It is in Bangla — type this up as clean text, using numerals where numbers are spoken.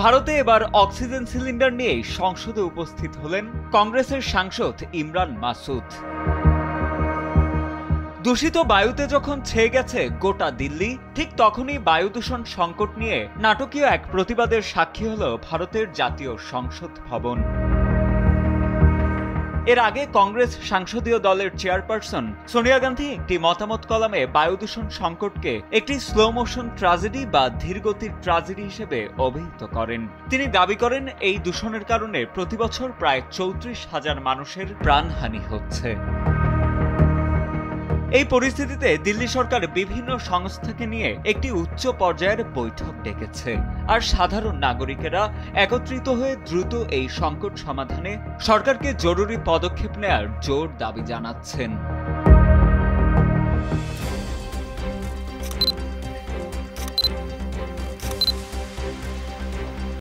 ভারতে এবার অক্সিজেন সিলিন্ডার নিয়েই সংসদে উপস্থিত হলেন কংগ্রেসের সাংসদ ইমরান মাসুদ। দূষিত বায়ুতে যখন ছেয়ে গেছে গোটা দিল্লি, ঠিক তখনই বায়ু দূষণ সংকট নিয়ে নাটকীয় এক প্রতিবাদের সাক্ষী হল ভারতের জাতীয় সংসদ ভবন। এর আগে কংগ্রেস সংসদীয় দলের চেয়ারপারসন সোনিয়া গান্ধী একটি মতামত কলামে বায়ু দূষণ সংকটকে একটি স্লো মোশন ট্র্যাজেডি বা ধীরগতির ট্র্যাজেডি হিসেবে অভিহিত করেন। তিনি দাবি করেন, এই দূষণের কারণে প্রতিবছর প্রায় 34,000 মানুষের প্রাণহানি হচ্ছে। এই পরিস্থিতিতে দিল্লি সরকার বিভিন্ন সংস্থাকে নিয়ে একটি উচ্চ পর্যায়ের বৈঠক ডেকেছে, আর সাধারণ নাগরিকেরা একত্রিত হয়ে দ্রুত এই সংকট সমাধানে সরকারকে জরুরি পদক্ষেপ নেয়ার জোর দাবি জানাচ্ছেন।